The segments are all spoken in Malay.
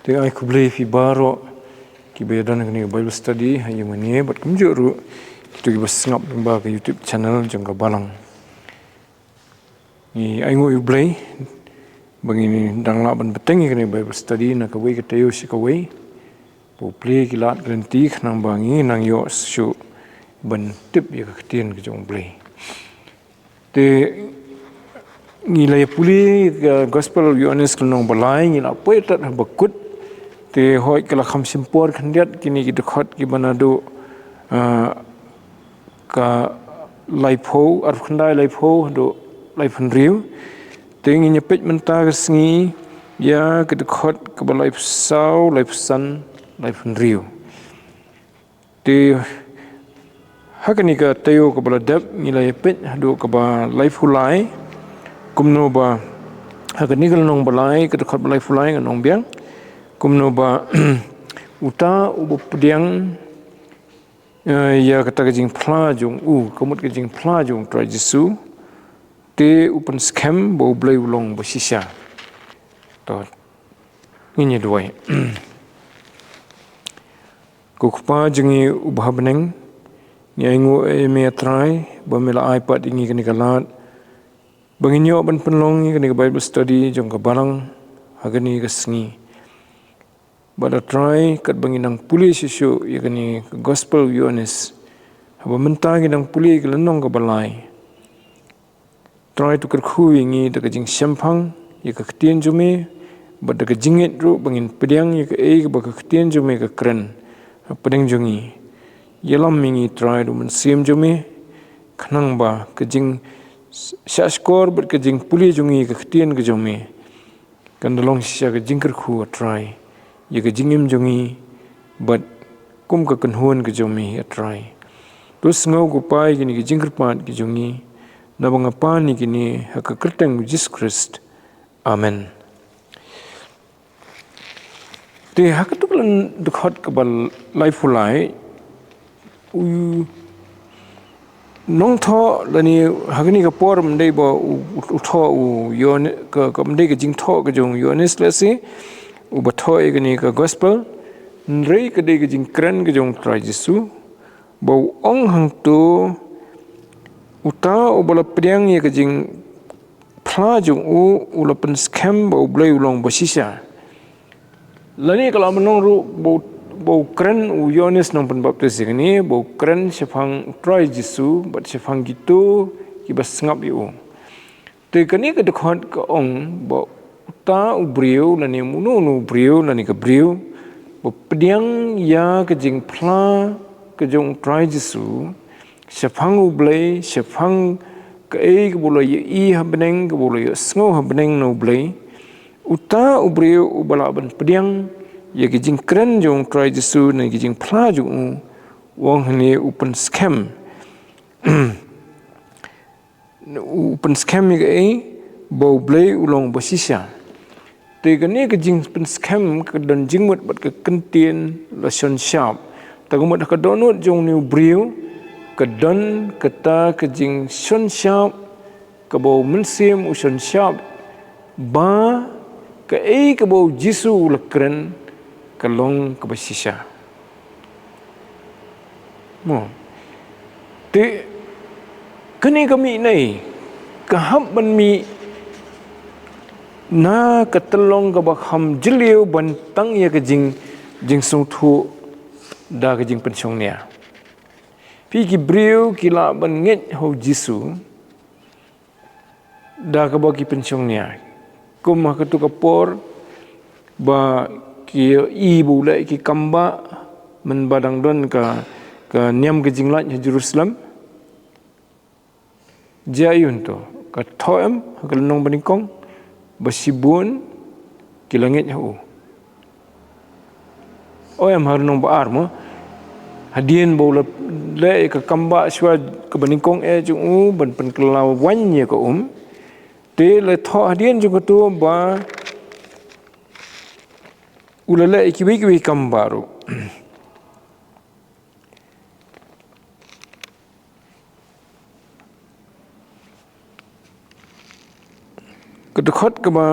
Te ai ku blei fi baroh ki bedan ni Bible study hayu mani bat kumjuru tu ki basngap ba ke YouTube channel jong ka Balang. Ni ai U Blei bangini dangla ban beteng ni Bible study na ka wei ka teu si ka wei. Po play ki lat granti nang bangi nang yo su ban tip ya ka tien ke jong Blei. Te ngilai puli gospel Ioannis kelong balai ngila poetat bakut te hoi kala kham simpor khandiat kini ki khot ki banadu ka laipho ar khandai laipho do laiphan riu te ngi nyepet menta sngi ya ki khot ka balai sau laipsan laiphan riu te hakani ka tayo ka baladap ngilai pet do ka ba laifulai kumno ba hakani kal nong balai ka khot balai fulai nong biang kumno ba UTA ubu pdiang ya kata ka jingphla jong komut ka jingphla jong trai Jesu te pynskhem bo blei ulong bo shisha to ini duai ko khpa jingi ubha beneng ni aingu me trai ba mela iPad ingi kani kalat banginyo ban penlong ni kani Bible study jong ka Balang hagani ka sngi bada try kat banginang puli sisu yakani gospel Ioannis haba menta ginang puli kelenong ka balai try to Kyrkhu ingi daga jing Phang yaka KTIEN jong bada ka jingit ru bangin pdiang yaka ba ka KTIEN jong ka KREN Pdeng jongi yelam mingi try U Mynsiem jong khnang ba ka jing shaskor bad ka jing puli jongi ka KTIEN ka jong kandalong shisha ka jing Kyrkhu try ya ka jingim jongi but kum ka kanhuan ka jomi atrai to sngewbha gini ki jingkrpat ki jongi Naba ngapa ni gini haka kerteng Jesus Christ amen te haka tu kan dekhot ka bal laifulai nong tho lani hagni ka por mdei ba utho yon ka mdei ka jingtho ka jong Ioannis lasi ubathoy gani ka gospel nrei ka de jing KREN ka jong trai Jesu bau ong hang tu UTA ubala pdeng ye ka jing phla jong ula pynskhem bau blei ulong bo shisha lani kala menong ru bau KREN Ioannis nong pen baptis gani bau KREN Phang trai Jesu bat Phang gitu ki bas ngap yu te kani ka dekhot ka ong bau ta ubriu lani munu briu lani ka briu bo pdiang ya ka jingphla ka jong trai Jesu Phang U Blei Phang ka ka bolo i habneng ka bolo sngo habneng no Blei UTA ubriu ubala ban pdiang ya ka jing KREN jong trai Jesu na ka jingphla jong wong hani pynskhem pynskhem ka bo Blei ulong bo shisha te gani ka jing pynskhem ka dan jingmut bat ka KTIEN la Lumshyiap ta gumut ka donut jong new briu ka dan kata ka jing Lumshyiap ka bo Mynsiem Lumshyiap ba ka ka bo Jesu la KREN ka long ka basisha mo te kani kami nai ka hab ban mi na katelong ka bakham jiliu bantang ya ka jing sung thu da ka jing pensyong nia pi ki briu ki la ban nget ho Jesu da ka ba ki pensyong nia kum ka tu ka por ba ki ibu la ki kamba men badang don ka niam ka jing la Jerusalem jayun to ka thoem ka nong baningkong basibun kilangit hu oyam harnong baar mo hadien bola le ka kamba shwa ka baningkong jung ban pen kelaw wanye ka te le tho hadien jung tu ba ulale ki kambaru kedekot ke ba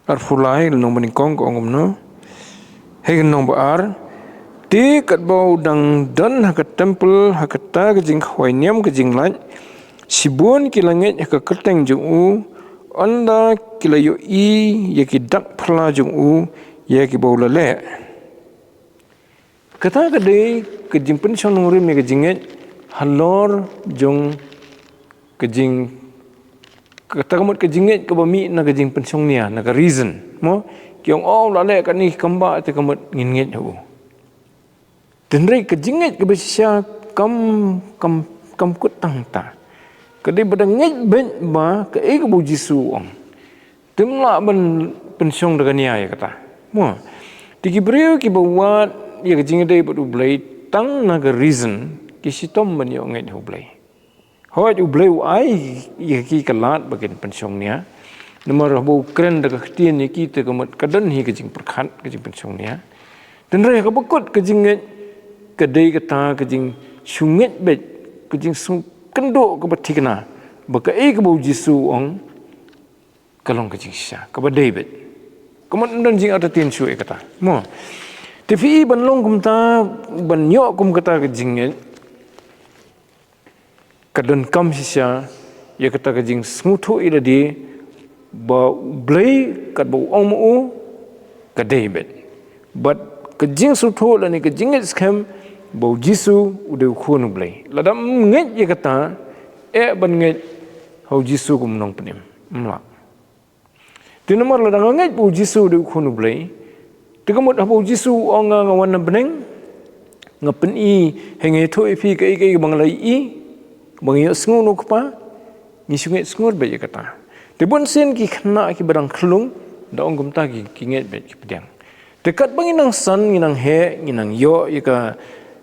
ar fulai nong beningkong ko ngom no hegen nong ba ar ti kat bau dang dan hakat temple hakata ke jing khoi niam ke jing lai sibun ki langit ka kerteng jung u anda kila yo i ye ki dak phla jung u ye ki bau la le kata ke dei ke jing pen chong nong rim ke jinget halor jung ke jing kata kamut ke jinget ke bami na ke jing pen chong nia na ke reason mo kiong la le ka ni kamba te kamut ngin nget hu tenrei ke jinget ke besya kam kut tang ta ke de badang nget ben ba ke e ke bu jisu ong timla ben pensiong de nia ya kata mo tiki brio ki bawat ya ke jinget de bu blai tang na ke reason ki sitom ben yo nget hu blai hoi u blai ai ya ki kalat bagen pensiong nia nomor bu KREN de KTIEN ni ki te kamut kadan hi ke jing perkhat ke jing pensiong nia tenrei ka bakut ke jinget kedai kata kejing sunget bet kejing sung kenduk ke batikna baka ke bau jisu ong kalong kejing sya ke badai bet kemudian dan jing ada tin su kata mo tvi ban long kum ta ban yo kum kata kejing kadan kam sya ya kata kejing smuthu ila di ba blai kat bau ong mu kedai bet but kejing suthu la ni kejing sngewbha bau jisu udah Khun U Blei ladam nget ye kata ban nget hau jisu kum nong penim mla ti nomor ladang nget bau jisu udah Khun U Blei ti kamut bau jisu ong ngawan Pdeng ngapen i henge tho ipi ke bang lai i bang yo sngu no kpa ni sunget sngur be ye kata ti bon sen ki khna ki barang khlung da ong gum ta ki nget be ki pdiang dekat banginang san nginang he nginang yo ika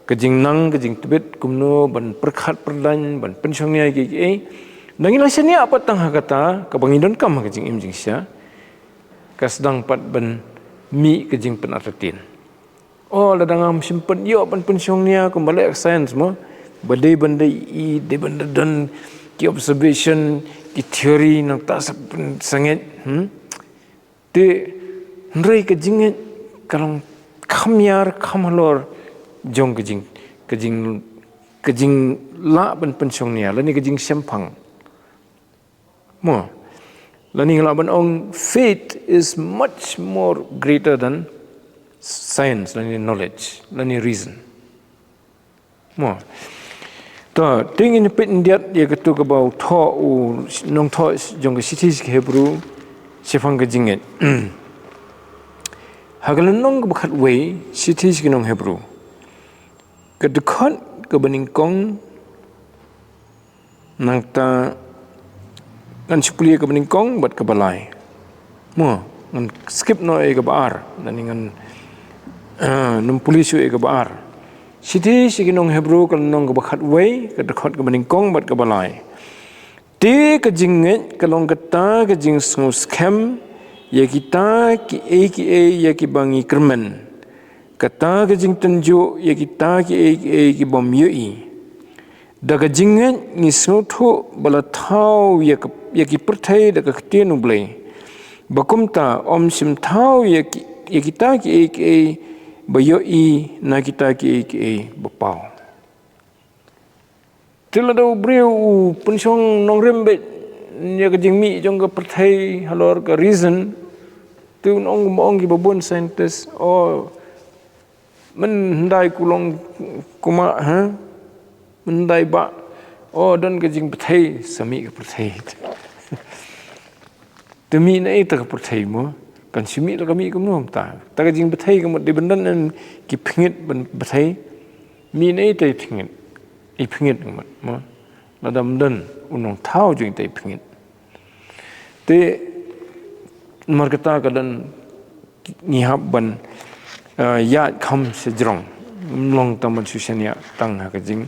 kejing nang kejing tebet kumno ban perkhat perdan ban pensiong nia kiei nangin lasania apa tang hakata ka bangidon kam kejing imjing sia ka sedang pat ban mi kejing pen atatin ladang simpen yo ban pensiong nia kembali science mo badai bandai i de bandan ki observation ki theory nang ta sanget te ndrei kejing kalong kamyar kamhalor jong kejing la ban pensiong nia lani kejing Phang mo lani la ban ong faith is much more greater than science lani knowledge lani reason mo to tingin pet ndiat ye ketu ke bau tho u nong tho jong ke sitis ke hebru Phang kejinget hagalan nong bakhat wei sitis ke nong hebru kedekot ke beningkong nang ta kan sepuli ke beningkong bat ke balai mo ngan skip no ke baar dan ngan num pulisu ke baar siti siginong hebru kan nong ke bakhat wei kedekot ke beningkong bat ke balai ti ke jinget kalong kata ke jing sngewbha ya kita kiei ya ki bangi kermen kata ke jing tenju ya kita ki bom yui daga jinget ni snuthu bala thau ya ki perthai daga KTIEN U Blei bakumta sim thau ya kita ki ba yui na kita ki bapau tila do breu pensiong nong rembe ya ke jing mi jong ke perthai halor ke reason tu ong ki babun scientist mendai kulong kuma mendai ba don ke jing perthai sami ke perthai demi na ita ke perthai mo kan simi la kami ke nom ta ke jing perthai ke mo de bendan ki phingit ben perthai mi na ita phingit i phingit mo la dam dan unong thau jing tai phingit te markata kadan ngihap ban ya kham sejrong long taman susania tang ha kejing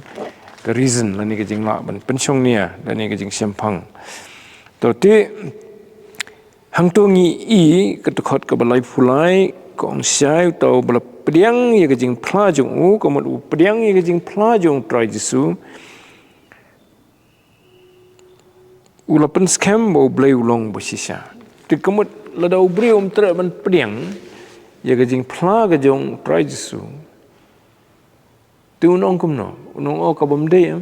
ke reason lani kejing la ban pensiong nia lani kejing Phang to ti hang to ngi i ketekot ke balai fulai kong sai to bala pdiang ye kejing phla jong u komot u pdiang ye kejing phla jong trai jisu ula pynskhem bo blei ulong bo shisha ti komot lada ubri tra ban pdiang ya ga jingphla ga jong trai jisu tu nong kum no nong o ka bam de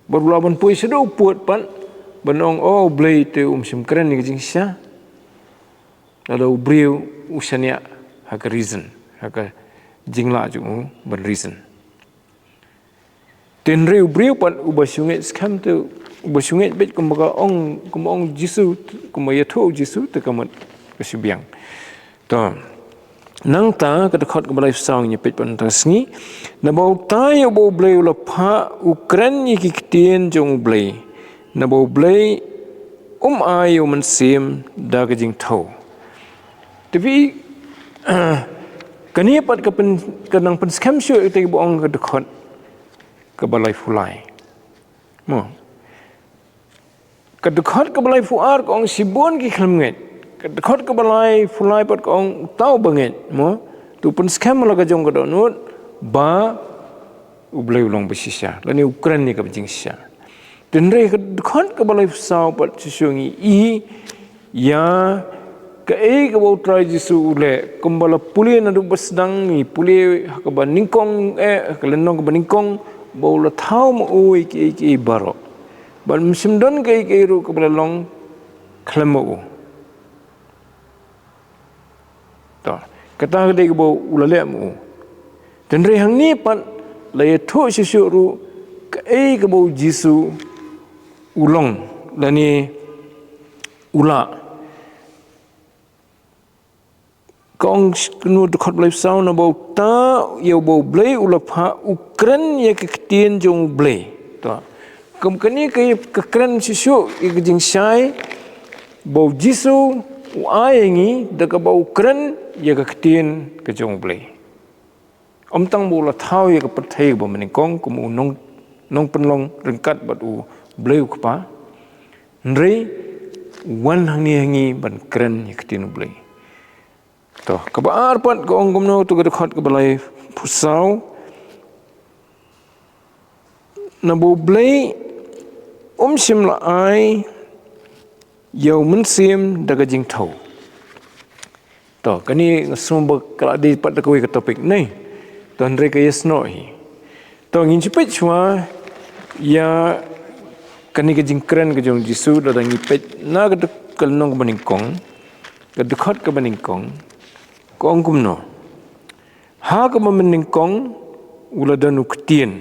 baru ban pui sedo puat pan banong o blei te sim KREN ni jing sha lada ubri usania ha ka reason ha ka jingla jong ban reason tenre ubri pan ubasunge skam tu ubasunge bet kumbaga ong jisu kumaya tho jisu te kamat kasibiang to nang ta ka khot ka balai sang ni pet pan tasngi na bau ta yo bo blei la pha ukran ni ki KTIEN jong blei na bau blei ai U Mynsiem da ka jingthew tapi kani pat ka pen kanang pynskhem shu te bo ong ka khot ka balai fulai mo ka khot ka balai fuar ka ong sibon ki khlmnget khot ka balai fulai pat kong tau banget mo tu pynskhem la ka jong ka donut ba U Blei long ba shisha la ni ukran ni ka jing shisha tenre khot ka balai sau pat sisungi ya ka ka bo trai jisu ule kumbala puli na du basdang ni puli ka ba ningkong ka lenong ka ba ningkong bo la thau mo ui ki baroh ban msimdon ka ru ka bala long khlamo kata dia bo ulale mu tenre hang ni pan la ye tho shishu ru ka bo jisu ulong lani ula kong nu de khot blai sau na bo ta ye bo blei ula pha ukran ye ka KTIEN jong blei to kum kani ka KREN shishu ye jing shai bo jisu ngi da ka bo KREN ya ka KTIEN ka jong blei tang bo la thau ya ka pathai bo maning kong kum nong penlong rengkat bat u blei ku pa nrei wan hangi ban KREN ya KTIEN blei to ka ba ar pat ko ong no tu ka khot ka balai phusau na bo blei sim la ai U Mynsiem da ka jingthew to kani sumber kala di pat ka ka topik nei to andre ka yes no hi to ngin chipet chwa ya kani ka jing KREN ka jong jisu da ngi pet na ka kal nong baning kong ka khot ka baning kong ko ong kum no ha ka baning kong ula dan u KTIEN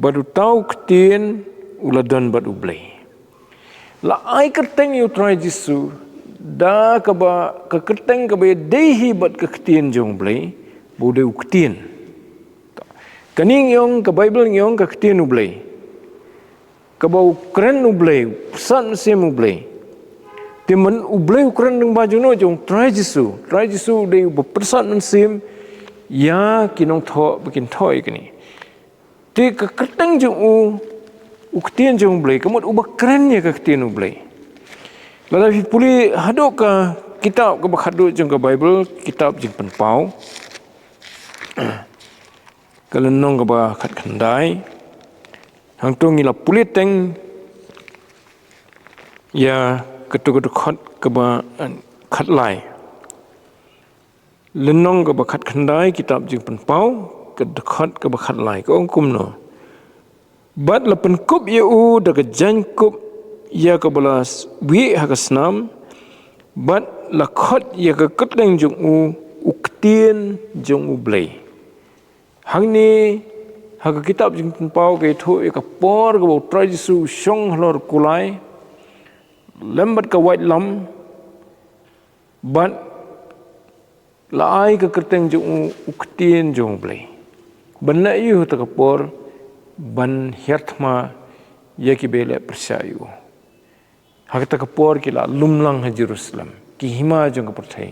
badu tau KTIEN ula dan badu blei la ai kerteng yu try jisu da ka ba ka kerteng ka be dehi bat ka KTIEN jong blei bude u KTIEN kaning yong ka bible yong ka KTIEN u blei ka ba KREN u blei san sem u blei timan u blei u KREN ding baju no jong try jisu de u persan sem ya kinong tho bikin thoi kini ti ka kerteng jong u KTIEN jong blei kamot u ba KREN ya ka KTIEN u blei lada puli hadok ka kitab ka bakhaduk jong ka bible kitab jing penpau kalenong ka ba khat khandai hang tu ngila puli teng ya ketu khot ka ba khat lai lenong ka ba khat khandai kitab jing penpau ka khot ka ba khat lai ko ong kum no bat la penkup ye u da ka jan kup ya ka balas wi ha ka snam bat la khot ya ka katleng jong u KTIEN jong u blei hang ni ha ka kitab jing pau ke tho ya ka por ka bo trai jisu shong halor kulai lembat ka white lam bat la ai ka kerteng jong u KTIEN jong blei ban la yu ta ka por ban herthma ya ki bele persayu hakta ka por ki la lumlang ha Jerusalem ki hima jong ka perthai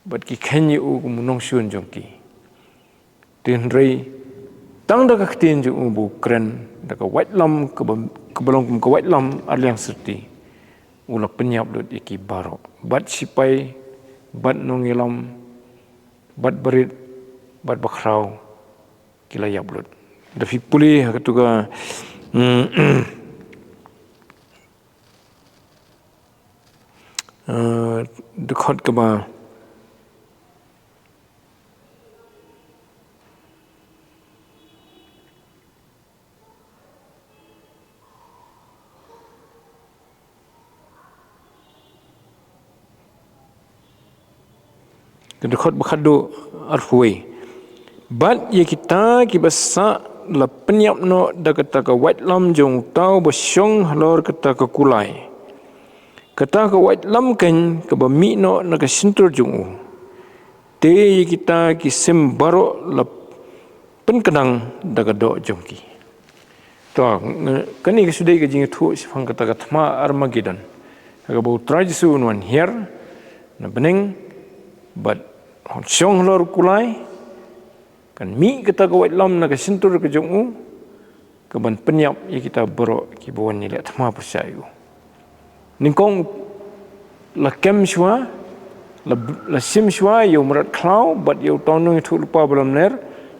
bat ki khenyi u munong shun jong ki tin rei tang da ka KTIEN jong bu KREN da ka white lam ka balong ka white lam alyang serti ula penyap dot ki baroh bat sipai bat nongilam bat berit bat bakrau kila yablut da fi puli hakatuga khot ke ba khot bakhadu arhui bat ye kita ki basa la penyap no da kata ka white lam jong tau basyong halor kata ka kulai kata ka white lam kan ka ba mi no na ka sintur jong te ye kita ki sim baroh la penkenang da ka do jong ki to kani ka sudai ka jingthew si phang kata ka thma armageddon ka ba trajisu non here na Pdeng but syong halor kulai kan mi kita ka white lam na ka sintur ka jong ka ban penyap ye kita baroh ki bawan ni la thma persayu ningkong la kem shwa la shim shwa yo marat klau but yo tonung thu lupa balam ner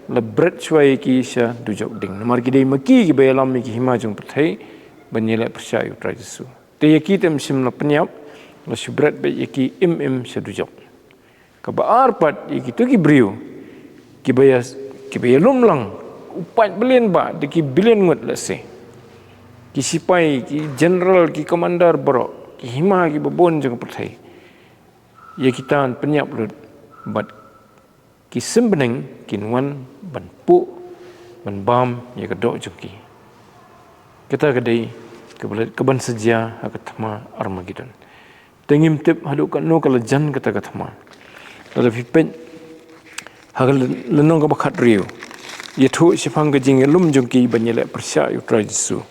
la bret shwa ki sha dujok ding mar ki dei maki ki balam ki hima jong perthai ban ni la persayu trajisu te ye ki tem sim la penyap la shubret be ye ki im sha dujok ka ba arpat ye ki tu ki briu ki baya lumlang upat billion ba de ki billion ngot la se ki sipai ki general ki commander baroh ki hima ki babon jeng perthai ye kita penyap lut bat ki sembeneng ki nuan ban pu ban bam ye ka do jeng ki kita kadai ke ban seja ha ka thma armageddon tengim tip hadu ka no kala jan kata ka thma la fipen hagal lenong ka bakhat riu ye thu si phang ka jing lum jong ki ban ye la persya yu trajisu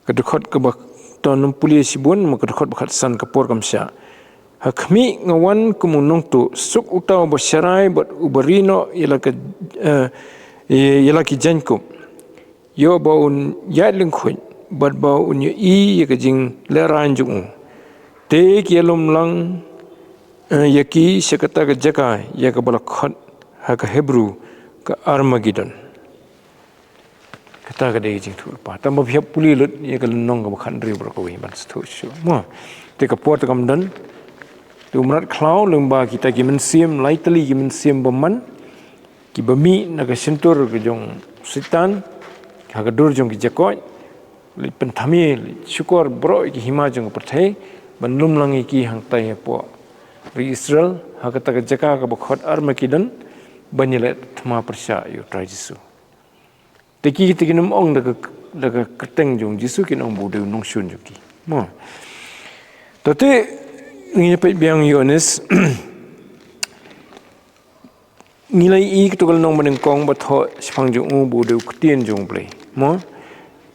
kedekot ke bak ton pulis sibun ma kedekot bakhat san kapor kamsya hakmi ngawan kumunong tu suk utau basyarai bat ubarino yala ki jankup yo baun yadling khun bat baun yo ye ka jing leran jung te ki lom lang yaki sekata ka jaka ya ka bala khot ha ka hebrew ka armageddon kata ka dei jing thul pa tam bhiap puli lut ye ka nong ka bakhan ri bro ko wi ban sthu shu mo te ka pot kam dan tu mrat khlau lengba kita ki Mynsiem lightly ki Mynsiem baman ki bami na ka sentur ka jong sitan ha ka dur jong ki jakoi li penthami syukur bro ki hima jong perthai ban lum langi ki hang tai po ri Israel ha ka ta ka jaka ka bakhot armageddon banile thma persya yu trajisu teki num ong da ka keteng jong jisu ki nong bu de nong shun jong ki mo tate ni pding Ioannis nilai i ketukal nong baning kong batho sipang jong bu de KTIEN jong Blei mo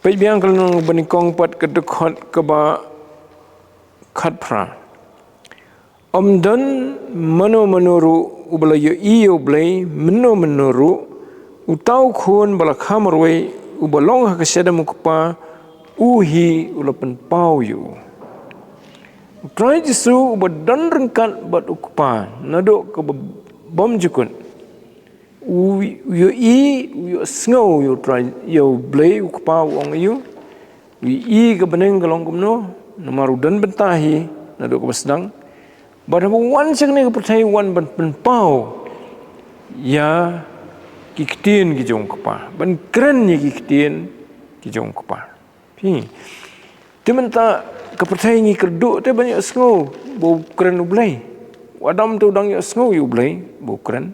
pding kal nong baning kong pat kedekot ke ba khat phra omdan mano u Blei U Blei mano utau khun bala khamarwei u balong ha kasedam ukpa hi ulapan pau yu try jisu badan rengkat bat ukpa nado ke bom jukun u snow you try you Blei ukpa wong yu ke beneng kalong kumno namaru dan bentahi nado ke basdang but wan sekne ke percaya wan ban pau ya ki KTIEN ki jong kapa ban KREN ki KTIEN ki jong kapa pi timenta kepercayaan ni kerdu te banyak snow bo KREN U Blei Adam tu dang ya snow U Blei bo KREN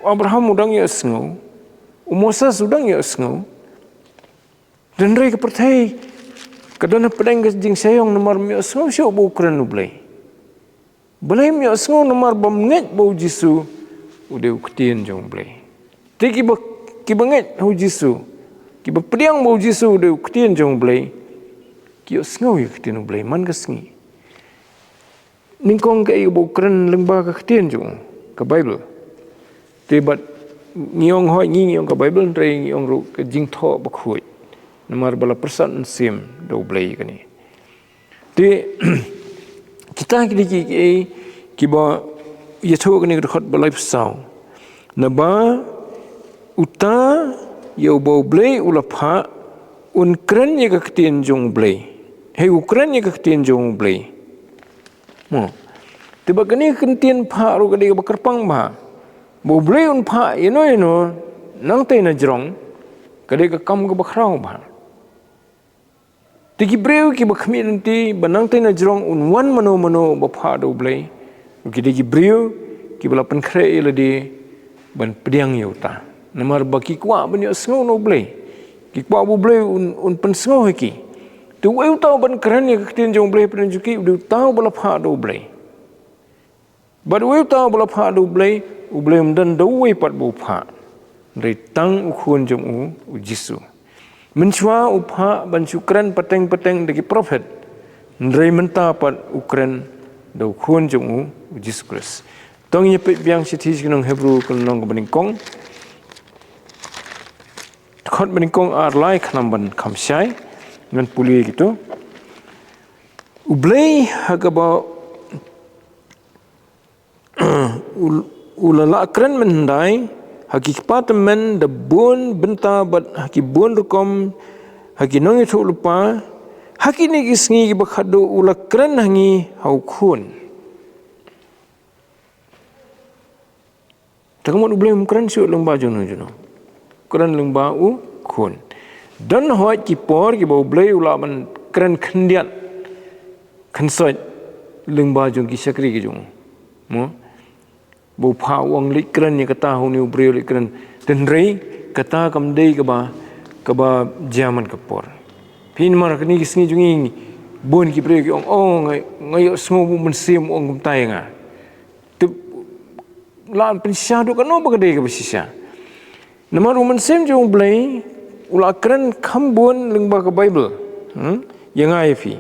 Abraham udang ya snow Moses udang ya snow dan rei kepercayaan kadana Pdeng jing sayong nomor mi snow syo bo KREN U Blei Blei mi snow nomor bom net bo jisu ude KTIEN jong Blei te ki banget hu jisu ki pdiang bo jisu de KTIEN jong Blei ki snow KTIEN Blei man ka sngi ningkong ka bo KREN lengba ka KTIEN jong ka Bible te bat ngiong hoi ngiong ka Bible tre ngiong ru ka jingthew bakhoi namar bala persan sim do Blei kani te kita ki kiba yatho kani khot balai psau Naba UTA U Blei ula phah KREN KTIEN jong Blei hei KREN KTIEN jong Blei tiba kani kentien phah ru kadi bakerpang ba Blei phah ino nang tai na jrong kadi ka kam ka bakrau ba tiki breu ki bakhmi nanti banang tai na jrong wan mano ba phah do Blei ki breu ki bala pen khre le di ban pdiang UTA namar baki kwa ban yo sngo no Blei ki kwa bu Blei pen sngo heki tu eu tau ban KREN KTIEN jong Blei pen juki du tau bala phah do Blei but eu tau bala phah do Blei Blei mdan do we pat bu phah dari tang U Khun jong U Jisu menchwa phah ban KREN pateng dagi prophet dari menta pat KREN do Khun jong U Jisu Christ tong ye pe biang sithi kinong Hebrew kinong beningkong khot beningkong ar lai khnamban khamsai ngan puli gitu Blei hagaba ulala KREN mendai hakikat men the bun bynta but hakibun rukom hakinong itu lupa hakini gisngi bakhado ula KREN hangi hau khun takamot Blei KREN su lengba jono KREN lengba U Khun dan hoat kipor ki bau Blei ula man KREN khendiat khensoi lengba jong ki sakri ki jong mo bau phah wang lik KREN ni kata hu ni Blei lik KREN dan rei kata kam dei ka ba jaman kapor pin mar kini gisni jungi bon ki Blei ki ong ngai sngu Mynsiem ong kum tai nga lan pensya do kano bagade ka shisha namar U Mynsiem jong Blei ula KREN khambun lengba ka Bible yang ai fi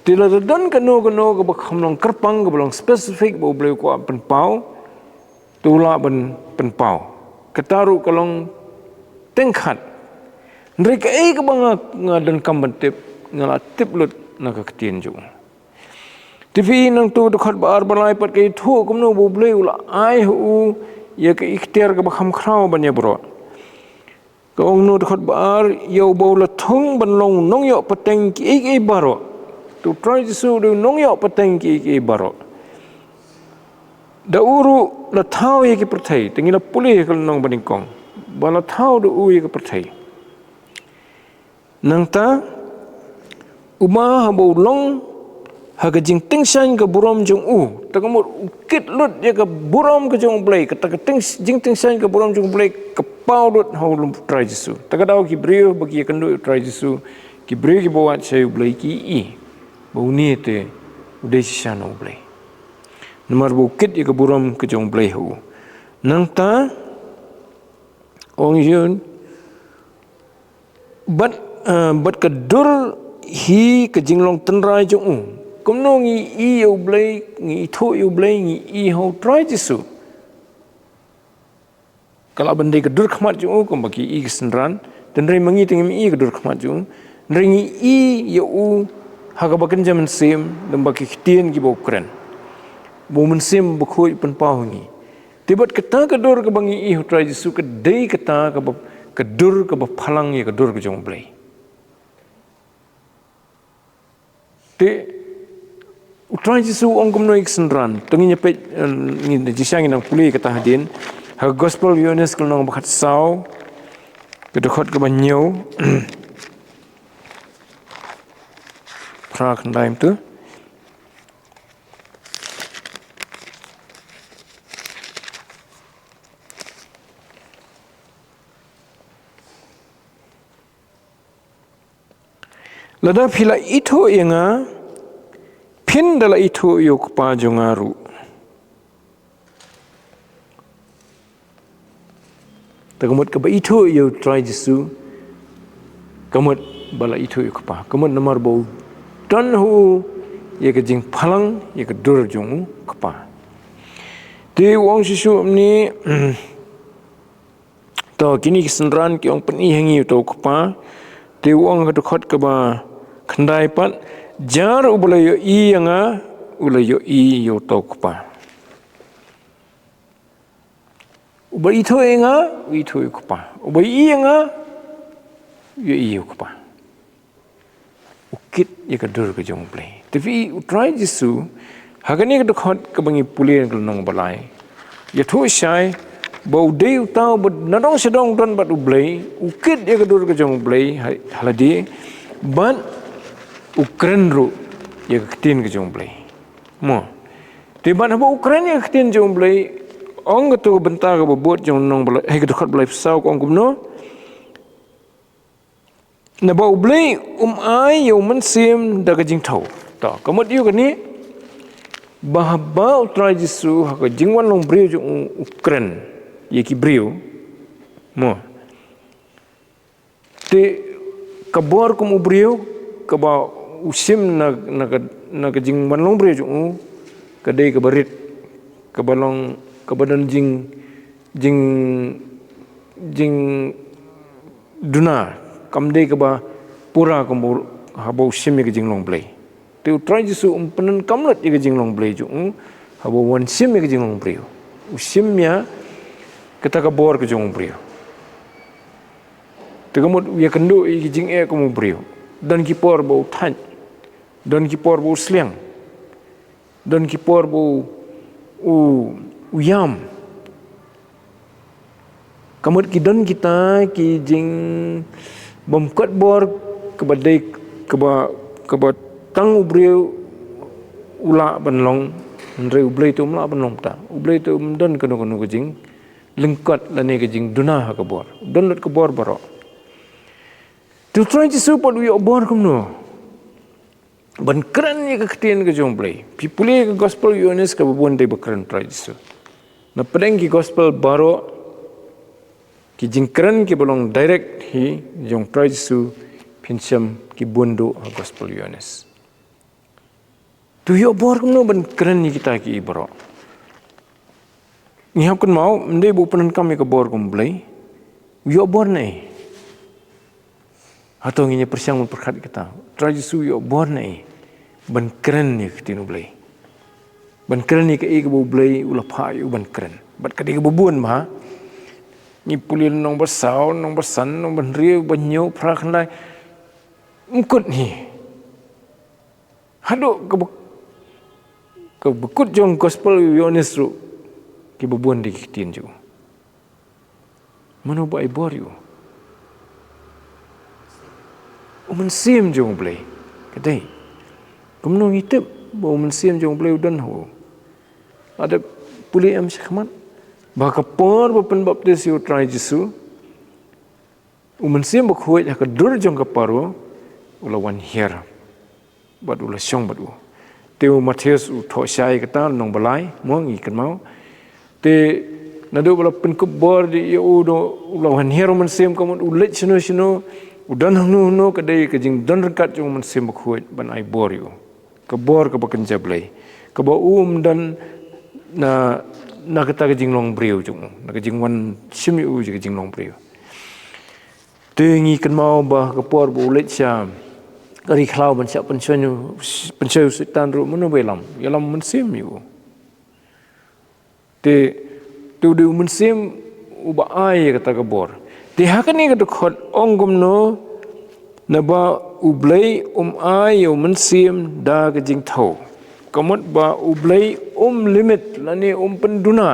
tila dan kano ka bakham long kerpang ka belong specific ba Blei ko pen pau tula ben pen pau kataru kalong tengkhat ndri ka ka banga ngadan kambantip ngala tiplut na ka KTIEN jong TV nang tu khot bar balai pat kai thu kumno bu Blei ula ai hu ya ka ikhtiar ka bakham khrau ban ya bro ka ong no khot bar yo bo la thung ban long nong yo pateng ki baroh tu try su du nong yo pateng ki baroh da uru la thau ye ki perthai tengila puli kal nong baningkong bala thau du u ye ki perthai nang ta uma bo long haga jingthew ka burom jong U takamut kit lut ya ka burom ka jong Blei ka jingthew ka burom jong Blei ka paudut haulum try Jesu takadaw ki breu bagi kandu try Jesu ki breu ki bawat say Blei ki bau ni te udai shisha no Blei namar bu kit ya ka burom ka jong Blei hu nang ta ong yun bat ka dur hi ka jinglong tenrai jong U kumno ngi U Blei ngi thu U Blei ngi ho try Jesu kalau bandai kedur khmat jung kum bagi senran dan rei mangi tengim kedur khmat jung rei ngi U haga bakan jaman Mynsiem dan bagi KTIEN ki bau KREN bau Mynsiem bukhoi pen pau ngi tibat kata kedur ke bangi ho try Jesu ke dei kata ke kedur ke phalang ye kedur ke jong Blei te utrai Jesu ong kumno senran tenginya pe ngi jisang nang puli kata hadin ha gospel Ioannis kal nong bakhat sau kedokot ke banyo prak ndaim tu lada phila itho yenga phin dala itho yok pa jongaru tagamut ka ba itho yo try Jesu kamut bala itho yok pa kamut namar bo tan hu ye ka jing phalang ye ka dur jong kapa te wong Jesu ni to kini senran ki ong peni hangi to kapa te wong ka khot ka ba khandai pat jar ubla yo yanga ula yo yo tok pa uba itho enga itho kupa uba ienga iyo kupa ukit ya kadur ke jong play tapi utrai jisu hagani ke khot ke bangi pulen ke nong balai ya tho shai bau dei utau bad nadong sedong don bat U Blei ukit ya kadur ke jong Blei haladi ban ukren ru ya ketin ke jong Blei mo di ban haba ukren ya ketin jong Blei ong tu bynta ke buat jong nong balai he ke khot balai sau ko ong kumno Naba U Blei ai U Mynsiem da ke jingthew ta kamot yu kani bahaba utrai jisu ha ke jingwan long breu jong ukren ye ki breu mo te kabor kum breu ka ba usim na ke jingwan long breu jong ka dei ka barit ka balong ka badan jing duna kam dei ka ba pura kum haba usim ke jing long Blei te utrai jisu penan kamlat ye ke jing long Blei jong haba wan sim ye ke jing long breu usimnya kita kabor ke jong breu te kamot ye kendo ye jing kamu breu dan kipor bau tan dan kipor bau sliang dan kipor bau uyam kamot kidan kita ki jing bomkat bor ke badai ke ba tang breu ula banlong ndre U Blei tu mla banlong ta U Blei tu mdon kanu ke jing lengkot lani ke jing duna ha kabor don ke bor baroh tu try to support we bor kumno ban KREN ye ke KTIEN ke jong Blei pipule ke gospel Ioannis ke babon de bakran try to na Pdeng ki gospel baroh ki jing KREN ki bolong direct hi jong try to pynskhem ki bondo gospel Ioannis tu yo bor kumno ban KREN ni kita ki baroh ni hap kan mau ndai bu penan kami ke bor kum Blei yo bor nei atau nginya persiang perkhat kita trajisu yo bor nei ban KREN ni ketin U Blei ban KREN ni ke bu Blei ula pha yu ban KREN bat kadi ke bubun ma ni pulin nong basau nong basan nong ban riu ban nyu phra khan lai ngkut ni hado ke bekut jong gospel Ioannis ru ki babon di KTIEN ju mano ba bor yu U Mynsiem jong Blei kadai kumno ngitep ba U Mynsiem jong Blei udan ho ada puli am syakmat ba kapor ba pen baptis yu trai jisu U Mynsiem ba khuit ha ka dur jong ka paro ula wan hier bat ula syong bat u teu Matius u tho syai kata nong balai mo ngi kan mau te nado bala pen kubor di u do ula wan hier U Mynsiem kamon ulet sino udan hnu ka dei ka jing dan rekat jong U Mynsiem ba khuit ban ai bor yu ka bor ka bakan jablai ka ba dan na kata ka jing long breu jong na ka jing wan sim yu ka jing long breu te ngi kan mau ba ka por bu ulet sya kari khlau ban sya penseu setan ru meno belam yalam U Mynsiem yu te tu U Mynsiem uba ai kata ka bor te hakani ka khot ongum no Naba U Blei ai U Mynsiem da ka jingthew kamot ba U Blei limit lani penduna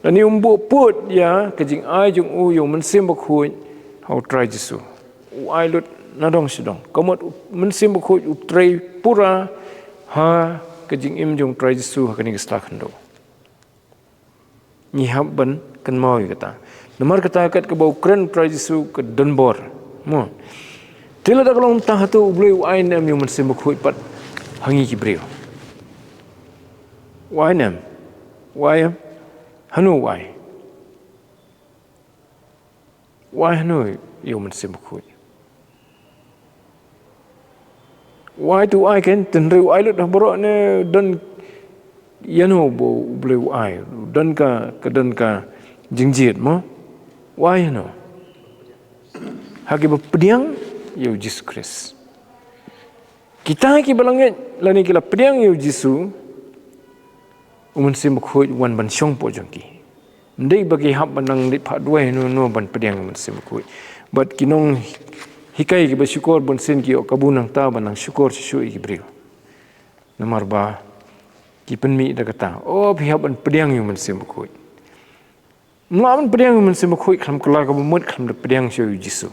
lani bu put ya ka jing ai jong U Mynsiem ba khuit how try jisu U ai lut nadong sidong kamot U Mynsiem ba khuit U trai pura ha ka jing im jong try jisu hakani ka stakando ni habban kan mau kata nomor kata kat ke bau KREN try jisu ke donbor mo tila da kalong tah tu U Blei U ai nam U Mynsiem ba khuit pat hangi ki breu why nam why hanu why hanu U Mynsiem ba khuit why tu ai kan ten reu ai lut baro ne dan yano bo U Blei U ai dan ka jingjiet mo why no hagi ba pdiang yu Jesus Christ kita ki balangit lani kila pdiang yu jisu U Mynsiem ba khuit wan ban syong po jong ki Ndai bagi hab banang di phah duai no ban pdeng U Mynsiem khoi but kinong hikai ki bersyukur bun sen ki kabunang ta banang syukur syuk ki brio nomor ba ki penmi da kata oh pihak ban pdeng U Mynsiem khoi mlawan pdeng U Mynsiem khoi kham kala ka bumut kham da pdeng syuk jisu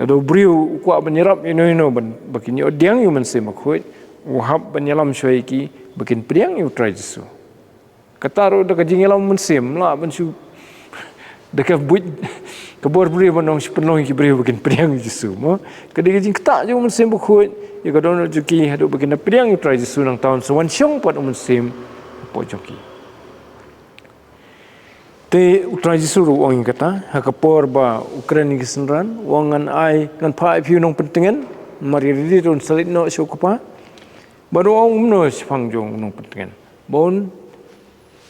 ado brio kwa banyerap ino ban bakini odeng U Mynsiem khoi wahab banyalam syuk ki bakin pdeng U try jisu kata ro da kajingelam U Mynsiem la ban syu da ka buit kabor brio banong penuh ki brio bakin pdeng jisu mo kadai jing kata U Mynsiem khoi ya ka don juki hadu bakin pdeng U try jisu nang tahun sawan syong pat U Mynsiem po joki te utrai jisu ru ong kata ha kapor ba ukren ni senran wangan ai kan phah phiu nong pentengen mari ri ron salit no syokpa baru ong no Phang jong nong pentengen bon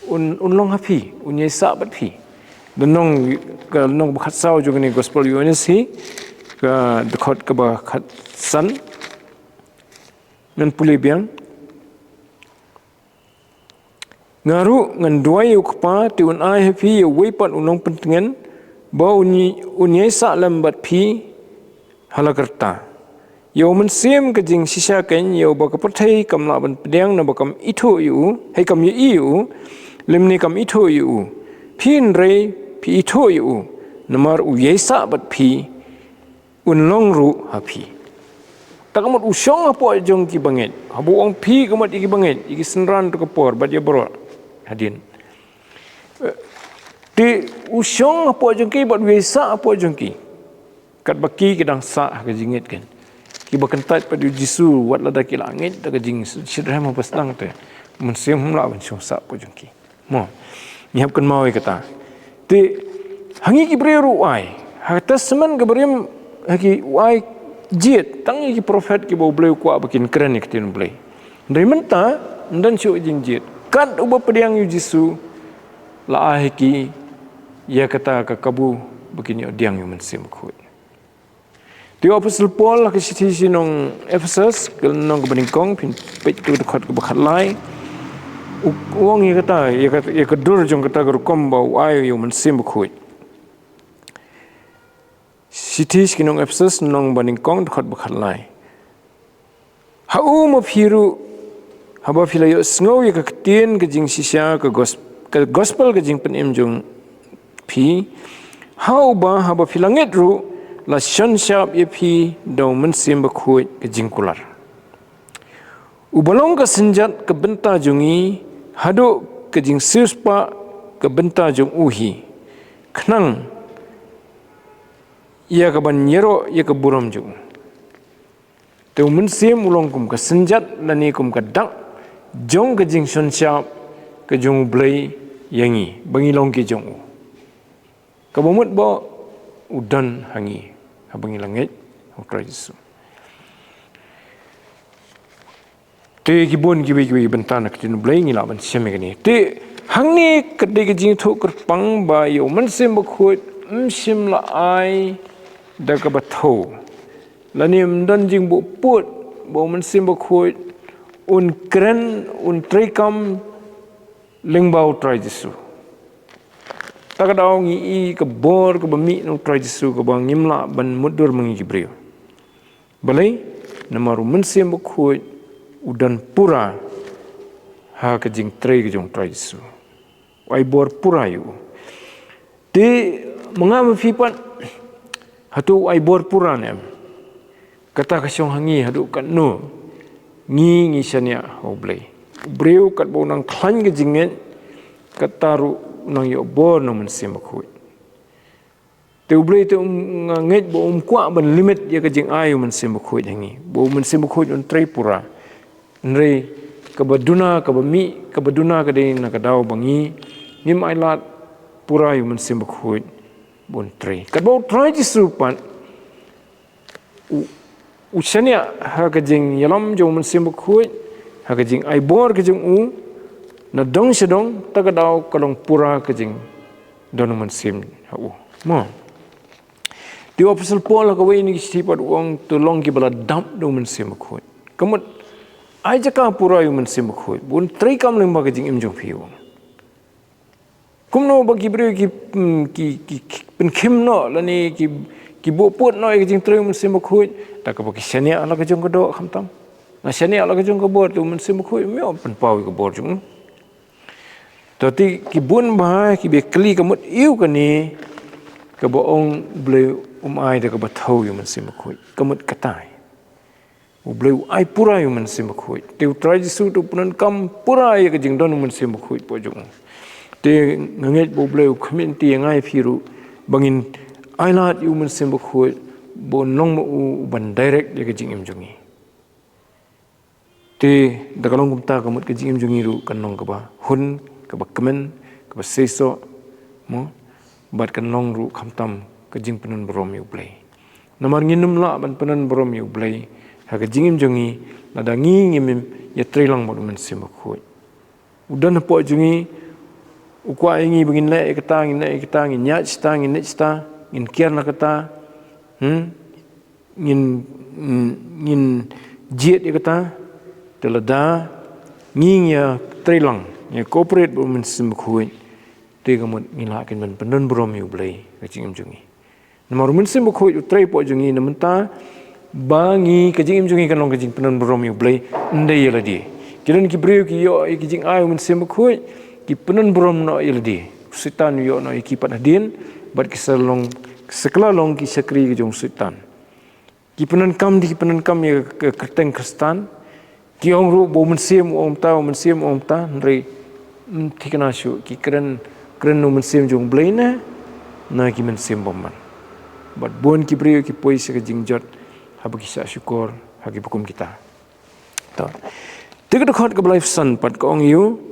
un long happy un ye sa bat phi nong ka nong khat sao jong ni gospel Ioannis hi ka khot ka ba khat san ngan puli biang ngaru ngan duai ukpa ti un ai happy wei pat unong pentengen ba unye sa lambat phi halakarta yo Mynsiem ka jing shisha ken yo ba ka pathai kamla ban pdeng na ba kam itho yu hai kam ye yu limni kam itho yu phin re phi itho yu namar u ye sa bat phi un long ru ha phi takamot usyong apo jong ki banget habu ong phi kamat iki banget iki senran to kapor bat ya baroh hadin ti usyong apo jengki bat wesa apo jengki kat baki kedang sa ka jingit kan ki bakentat padu jisu wat lada ki langit da ka jing sidra ma paslang te Mynsiem humla ban syong sa apo jengki mo ni hab kan mau kata ti hangi ki breru ai ha tasman ka brim haki wai jit tangi ki prophet ki bo blei kwa bakin KREN ni kitin blei ndai menta ndan syuk jing jit kan uba pdeng U jisu la ahiki ya kata ka kabu begini odiang U Mynsiem khoi ti apostle Paul ka sithi sinong Ephesus ke nong ka beningkong pin pet tu dekat ke bakhat lai wong ya kata ya ka dur jong kata ka kom ba ai U Mynsiem khoi sithi sinong Ephesus nong beningkong dekat bakhat lai hau mo phiru haba philayo sngewbha ka KTIEN jing shisha ka gospel ka jing KREN jong phi how ba haba philangit ru la Lumshyiap ye phi do Mynsiem khoi ka jing kular ubalong ka senjat ka bynta jongi hado ka jing sispa ka bynta jong uhi khnang ya ka ban yero ya ka buram jong te Mynsiem ulong kum ka senjat lani kum ka dak jong ke jing Lumshyiap ke U Blei yangi bangi long ke jong ka bomut bo udan hangi ha bangi langit ukra jisu te ki bon ki bi bentan ke U Blei ngi la ban syem ni te hang ni ke de ke jing tho kerpang ba U Mynsiem khoi msim la ai da ka ba tho lani mdan jing bo put bo Mynsiem khoi un KREN un trikam lingbau try jisu takadau ngi i ke bor ke bami no try jisu ke bang ngimla ban mudur mengi brio balai namaru Mynsiem khoi udan pura ha ke jing tre ke jong try jisu ai bor pura yu ti mengam fipat hatu ai bor pura nem kata ka syong hangi hadu kan no ngi syania U Blei breu kat bo nang khlan ke jinget kataru nang yo bor no Mynsiem khoi te U Blei te nget bo kwa ban limit ya ke jing ai U Mynsiem khoi hangi bo Mynsiem khoi on tripura nrei ka baduna ka bami ka baduna ka dei na ka daw bangi nim ai lat pura U Mynsiem khoi bon tre kat bo try jisu pan usania ha ka jing yalam jong Mynsiem khoi ha ka jing ai bor ka jing u na dong sedong ta ka daw kalong pura ka jing don Mynsiem ha u mo di apostle Paul ka wei ni sipat wong tu long ki bala dam do Mynsiem khoi kamut ai jaka pura U Mynsiem khoi bun trei kam lemba ka jing im jong phi wong kumno bagi beri ki pynskhem no lani ki bo pot no ke jing treu Mynsiem khoi ta ka bagi shania la ke jong ko do kham tam na shania la ke jong ko bor tu Mynsiem khoi me pen pau ko bor jung to ti ki bun ba ki be kli ka mut iu ka ni ka bo ong blei ai da ka ba thau yu Mynsiem khoi ka mut ka tai u blei ai pura yu Mynsiem khoi te trai jisu tu punan kam pura ye ka jing don Mynsiem khoi po jung te nganget bo bleu khamin ti ngai phiru bangin ailat yu Mynsiem khoi bon long mo ban direct ye ke jing im jungi te dakalong kumta kamut ke jing im jungi ru kanong ka ba hun ka ba kemen ka ba seso mo bat kanong ru khamtam ke jing penan brom yu blei namar nginum la ban penan brom yu blei ha ke jing im jungi nada ngi ngim ye trelang mo Mynsiem khoi udan po jungi ukwa ingi begin le ikata ngin nya sta ngin sta ngin kier na kata ngin jiet ikata telada nging ya trelang ya corporate bo Mynsiem khoi te gamut ngila kin ban penan brom yu blei ka jing im jungi namar Mynsiem khoi utrei po jungi namenta bangi ka jing im jungi kan long ka jing penan brom yu blei ndai yela di kiran ki breu ki yo ki jing ai Mynsiem khoi ki penan brom no ildi sitan yo no ki pat hadin bat ki salong sekla long ki sakri ki jong sitan ki penan kam ye ke kerteng kristan ki ong ru bo Mynsiem om ta nri thikna shu ki KREN no Mynsiem jong blei na ki Mynsiem bomman bat bon ki brio ki poi se jingjot hab ki sa syukur hagi hukum kita to tek khot ke blai san pat ko ong yu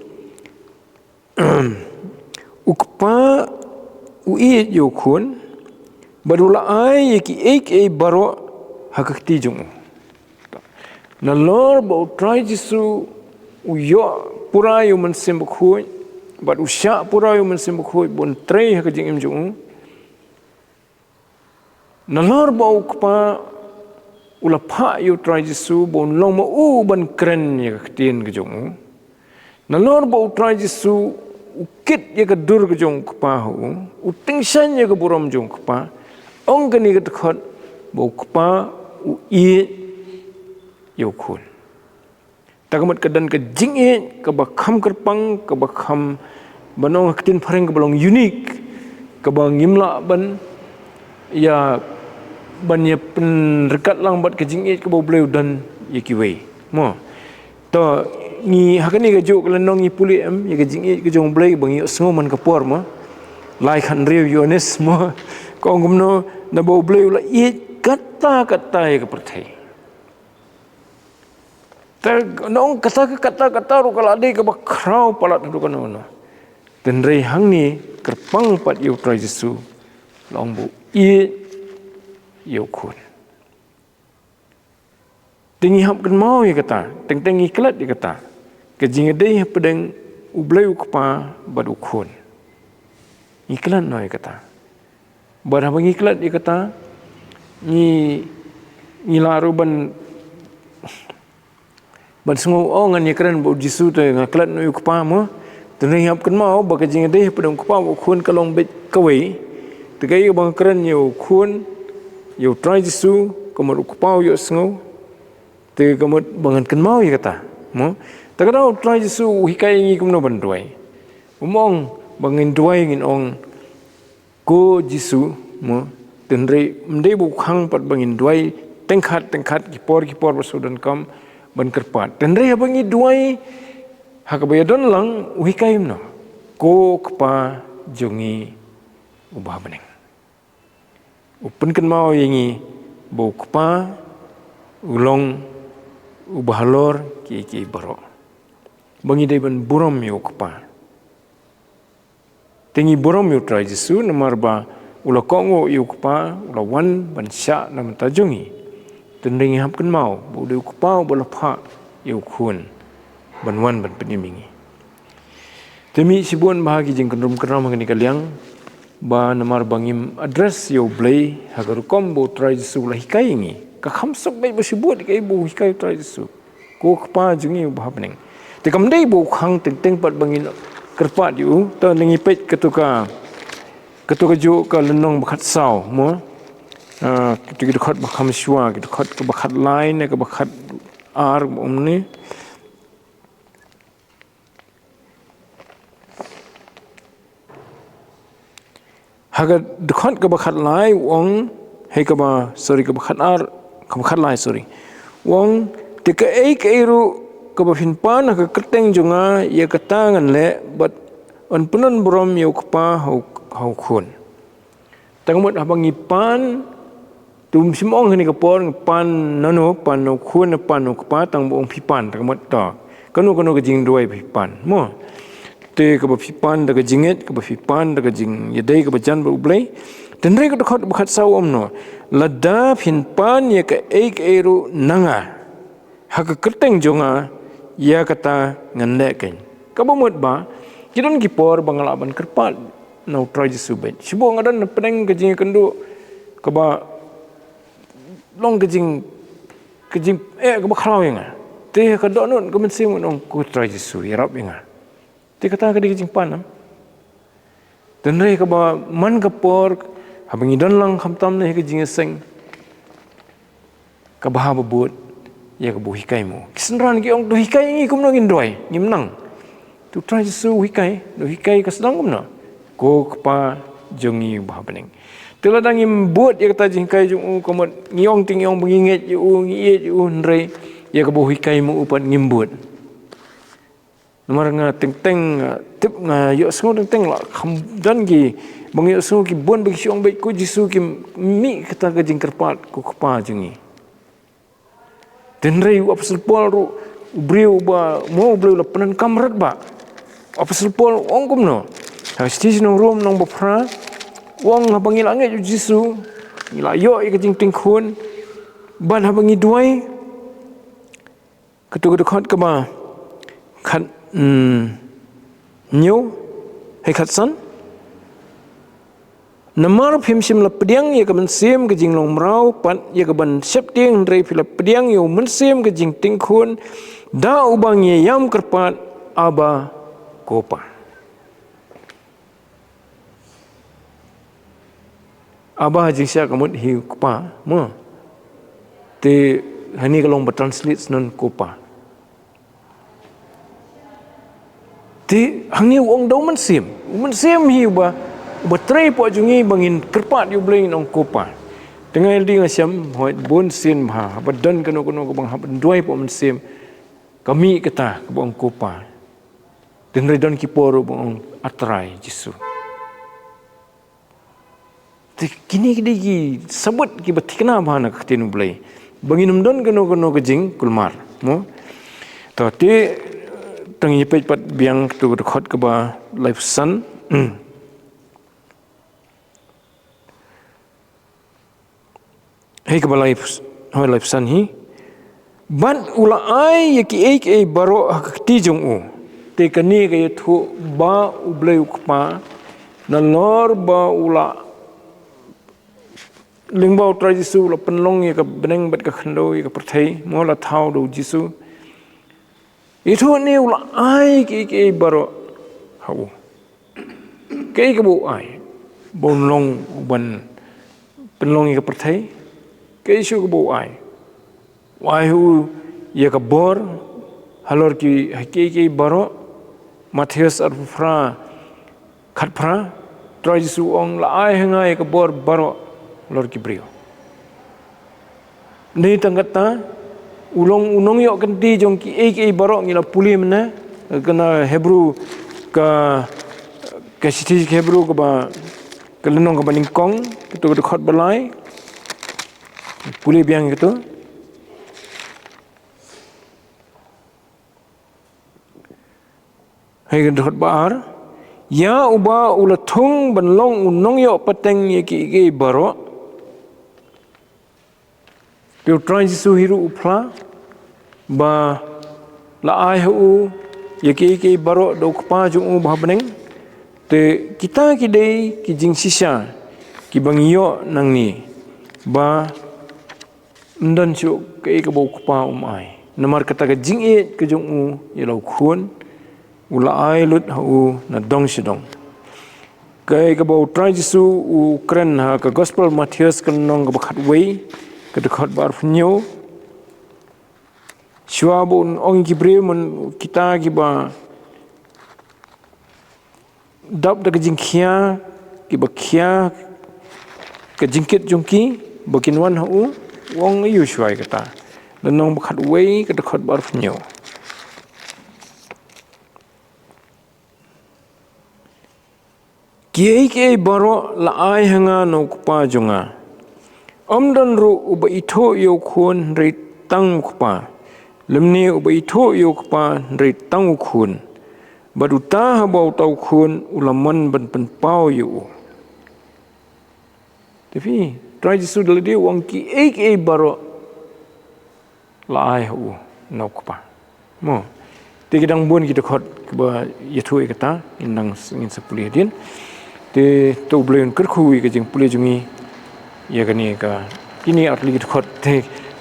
ukpa ieit U Khun badula ai ki ek baroh hakati jong na lor bo try jisu yo pura yu Mynsiem khoi bad usha pura yu Mynsiem khoi bon trei ha jing im jong na lor bo ukpa ula pha yu try jisu bon long mo ban KREN ya KTIEN jong na lor bo try jisu ukit ye ka dur ke jong kpa hu utingsan ye ka buram jong kpa ong ka ni ka khot bo kpa ieit U Khun takamat ka dan ka jingiet ka ba kham kerpang ka ba kham banong KTIEN phareng ka balong unique ka ba ngimla ban ya ban ye pen rekat lang bat ka jingiet ka ba bleu dan ye ki wei mo to ni hakani ga jo kala nong ni puli am ye ga jingi ga jong blei bang yo sngo man ka por ma lai khan rew Ioannis mo ko ngumno na bo blei la i kata ye ka perthai ta nong kata ru kala de ka ba khrau palat ru kan no ten rei hang ni kerpang pat yu trai Jesu long bu i U Khun tingi hap kan mau ye kata teng iklat ye kata ke jing dei Pdeng U Blei ukpa bad U Khun iklat no ye kata bar habang iklat ye kata ni laru ban sengo ongan ye KREN bo jisu te ngaklat no ukpa mo tenai hap kan mau ba ke jing dei Pdeng ukpa U Khun kalong bet kawei te kai bang KREN U Khun yu trai jisu kamar ukpa yo sengo te kamut bangan kan mau ye kata mo takadau trai jisu hikai ngi kumno banduai umong bangin duai ngin ong ko jisu mo tenrei mdei bu khang pat bangin duai tengkhat ki por basudan kam ban kerpat tenrei abangi duai hakabayadon lang hikai mno ko kpa jongi ubah beneng upun kan mau yengi bu kpa ulong ubah halor kiei baroh bangi dai ban buram yu kpa tengi buram yu trai jisu namar ba ula kongo yu kpa ula wan ban sya nam tajungi tending hap kan mau bu yu kpa bola pha U Khun ban wan ban penimingi temi sibuan bahagi jing kendrum keram ngani kaliang ba namar bangim address U Blei hagar kom bu trai jisu la hikai ngi ka khamsok bai basibuat kai bu hikai trai jisu ko kpa jungi bah beneng te kam dei bu khang teng pat bangin kerpat yu ta nengi pet ketuka ju ka lenong bakhat sau mo kita khot bakham shwa kita khot ke bakhat line ke bakhat ar ni haga dekhot ke bakhat lai wong he ke ba sorry ke bakhat ar ke bakhat lai sorry wong te ke ru ke ba fin pan ke keteng jonga ye ketangan le but on punon brom yo kpa hau khun tangmot abangi pan tum simong ni ke por pan nano pan no khun pan no kpa tang bong pi pan tangmot ta kanu ke jing doi pi pan mo te ke ba pipan daga jinget ke ba pipan daga jing yedai ke ba jan ba ublei dan re ke khot bakhat sau omno lada phin pan ye ke ru nanga ha ke kerteng jonga ya kata ngande ken ka ba mot ba kidon ki por bangalaban kerpat no try subet sibo ngadan pedeng ke jing kendu ke ba long ke jing ke ba khalau nga te ka do non ke mensim non ku try su yarap nga dia kata ke dia jingpan dan re ke ba man ke por habangi don lang khamtam ne ke jingeseng ka ba babut ya ke bu hikai mo kisendran ki ong do hikai ngi kum no ngindoi ngimnang tu try su hikai do hikai ka sedang kum no ko kpa jongi ba beneng teladang im buat ya kata jingkai jung komot ngiong ting yong bengingit yu ngiet yu re ya ke bu hikai mo upat ngimbut nomor nga teng tip nga yo sungu teng la dan gi bang yo sungu ki bon bagi siong baik ku jisu ki mi kata ke jing kerpat ku kpa jengi den rei apsel pol ru briu ba mo bleu la penan kamrat ba apsel pol ongkum no ha stis no room nong ba pra wong ha bangil ange jisu ila yo ke jing ting khun ban ha bangi duai ketu khot ke ba khat nhiều hay khát sẵn namar phim sim la pdiang ye ka Mynsiem ke jing long mrau pat ye ka ban sep ting rei phila pdiang U Mynsiem ke jing ting khun da ubang ye yam kerpat aba kopa aba jing sia kamut hi kopa mo te hani ka long ba translate non kopa ti hangi wong do Mynsiem hi ba trei po jungi bangin kerpat U Blei nong kopa dengan di ngasiam hoi bon sin bha badan kano bang haban doi po Mynsiem kami kata ke bang kopa den redon ki poro bang atrai jisu ti kini ki sabut ki batikna bhana khatin U Blei bangin don kano ke jing kulmar mo to ti tang yipet pat biang tu khot ke ba life sun hei ke ba life sun hi ban ula ai ye ki baroh ti jong u te kani ke thu ba U Blei ukpa na lor ba ula lingbau tra jisu la penlong ye ka beneng bat ka khando ye ka perthai mo la thau do jisu itu ni ula ai ki baroh hau ke bu ai bon long ban penlong ye ka perthai ke isu ke bu ai wai hu ye ka bor halor ki baroh Matthias arfra khatpra trajisu ong la ai hangai ka bor baroh lor ki brio ni tanggata ulong yok kenti jong ki baroh ngila puli mena kena Hebrew ka siti Hebrew ka ba kelenong ka baningkong itu ka khot balai puli biang gitu hai ka khot baar ya uba ulathung banlong unong yok pateng ye ki baroh Piu try jisu hiru upla ba la ai hu ye ki baroh do kpa jung ba beneng te kita ki dei ki jing shisha ki bangio nang ni ba ndan chu ke bo kpa ai namar kata ka jing ke jung ye lo khun ulai lut hau na dong sidong kai ka bo try jisu u KREN ha ka gospel Matthias kan nong ka khat wei ka de khot bar phnyo shwa bo ong ki bre mon kita ki ba dap da jingkhia ki ba khia ka jingkit jongki bakin wan hau wong yu shwai kata nong ba khat wei ka de khot bar phnyo kiei baroh la ai hanga no kpa jonga omdan ru uba itho yo khun ri tang kpa lemni uba itho yo kpa ri tang khun baduta habau tau khun ulaman ban pen pau yu tapi try jisu dalde wong kiei baroh la ai hu no kpa mo tegidang bun kita khot ba yathu kata inang ingin sepulih din te to blei Kyrkhu ke jing pulih jungi ya kani ka kini atli kita khot te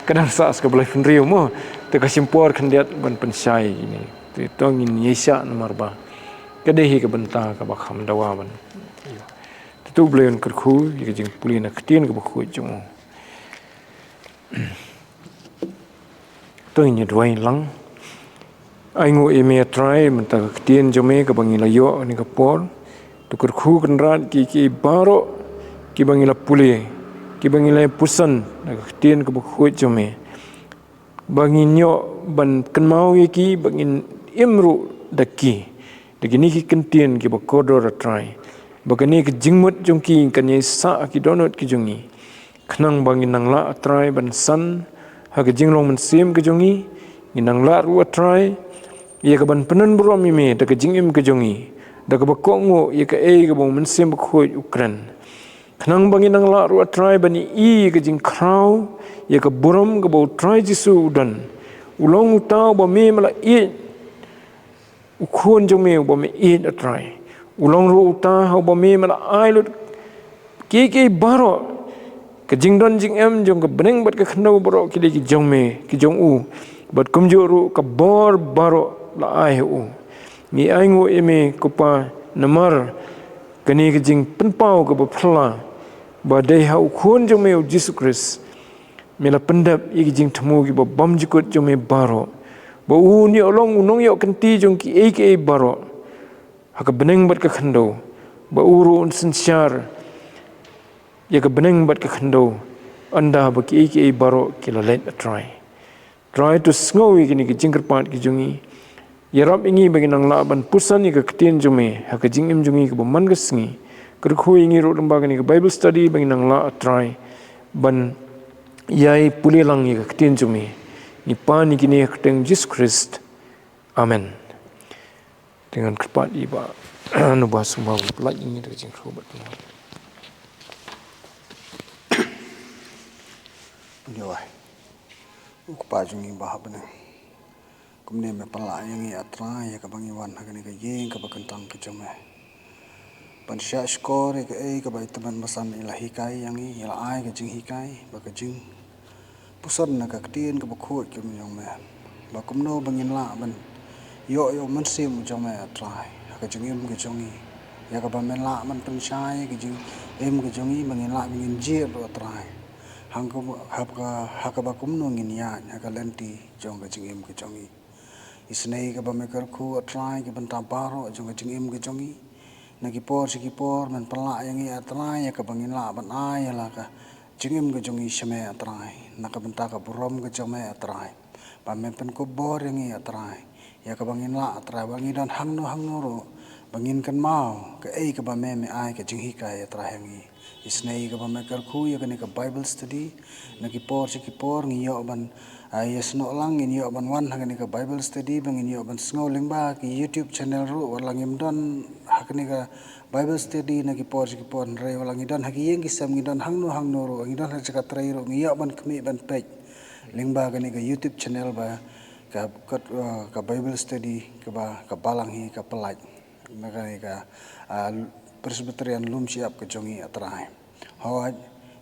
kadang sa ska blai funrio mo te ka simpor khandiat ban pensai ini te tongin yesa nomor ba kadehi ka banta ka ba kham dawa ban te to blei Kyrkhu ke jing pulih na KTIEN ka ba khu jungo to ni dwai lang ai ngo eme try menta KTIEN jome ka bangila yo ni ka por to Kyrkhu kan rat ki baroh ki bangila pulih ki bangila pusan na KTIEN ka khu jome bangin yo ban kan mau ki bangin imru daki dagini ki KTIEN ki ba kodor try bagani ki jingmut jongki kan ye sa ki donot ki jongi khnang bangin nangla try ban san ha ki jinglong Mynsiem ki jongi inang la ru try ye ka ban penan bro mi me da ka jingim ki jongi da ka ba kongo ye ka ka bong Mynsiem ba khoi KREN khnang bangin nang la ru try bani ka jing kraw ye ka buram ka bo try jisu dan ulong utau ba me mala ukhon jong me ba me try ulong ru uta ha ba me mala ai lut ki baroh ka jingdon jingem jong ka beneng bat ka khnau baroh ki jong me ki jong u bat kumjuru ka bor baroh la ai u ni ai ngo eme kupa namar kani ka jing penpau ka ba phla ba dei ha ukhon jong me Jesus Christ mela pendap ye jing thmu ki ba bam jikut jong me baroh ba u ni olong unong yo kanti jong ki baroh ha ka beneng bat ka khandau ba uru un sinsyar ye ka beneng bat ka khandau anda ba ki baroh ki la let try to snowy kini ki jingkerpat ki jungi yarap ingi bagi nang laban pusan ni ka KTIEN jume ha ka jingim jungi ka man ka sngi Kyrkhu ingi ro lamba kini ka Bible study bagi nang la try ban yai pulelang ni ka KTIEN jume ni pa ni kini keteng Jesus Christ amen dengan kerpat iba nu ba sumba pelaj ini ka jingkru bat Ioan ukpa jungi bahab ne kumne me pala yangi atra ya ka bangi wan ha ka yeng ka bakantang ka jome pan sha skor ka bai taman masan ilahi kai yangi ila ai ka jing hikai ba ka jing pusan na ka KTIEN ka bakhu ki yong me ba kumno bangin la ban yo Mynsiem jome atra ha ka jingim ka jongi ya ka ba men la man pan shai ka jing ka jongi bangin la bangin jir ro atra haka kumno ngin ya haka lenti jong ka jingim ka jongi isnei ka ba me Kyrkhu atrai ka banta baroh jong ka jingim ka jongi na ki por man pala yangi atrai ka bangin la ban ai la ka jingim ka jongi shame atrai na ka banta ka burom ka jome atrai ba me pen ko bor yangi atrai ya ka bangin la atrai bangin dan hangno ro bangin kan mau ka ka ba me ai ka jinghi ka atrai yangi isnei ka ba me Kyrkhu ya ka Bible study na ki por ngi yo ban yesno lang in yo ban wan ha ka Bible study bangin yo ban sngewbha ki YouTube channel ru walang im don ha ka Bible study na ki por re walang i don ha ki yeng ki sam ngi don hangno ro ngi don ha ka trai ro ngi yo ban kmi ban page lingba ka YouTube channel ba ka Bible study ka Balang hi ka pelaj na ka Presbyterian Lumshyiap ka jongi atrai hawaj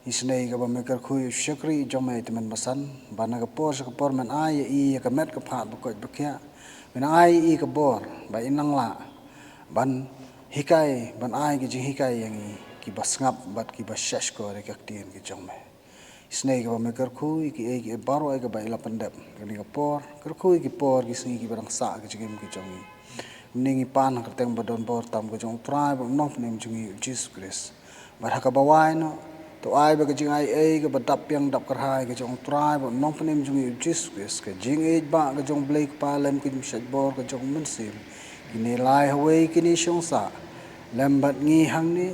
isnei ka ba me Kyrkhu shakri jome teman masan bana ka por man ai ka met ka phat ba ko ba kya Bên ai cái bor ba inang la ban hikai ban ai cái jing hikai yang ki bas ngap bat ki bas shash ko re KTIEN ki jong me. Isnei ka ba me Kyrkhu ki baroh ka ba ila pandap ni ka por Kyrkhu ki por ki singi ki barang sa ki jing ki jong ningi pan ka teng badon bor tam ko jong trai ba nong pnem jing Jesus Christ. Ba ka ba wai no to ai ba ka jing ai ka ba dap yang dap karhai ka jong trai ba nong pnem jing Jesus Christ ka jing ba ka jong Blei pa lem ki Lumshyiap bor ka jong Mynsiem kini lai hawai kini shong sa lambat ngi hang ni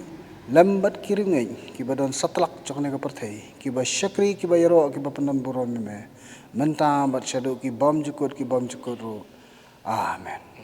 lambat kiringai ki badon satlak jong ne ka perthei ki ba shakri ki ba yaro ki ba pandan buron me menta bat shadu ki bom jukut ro amen.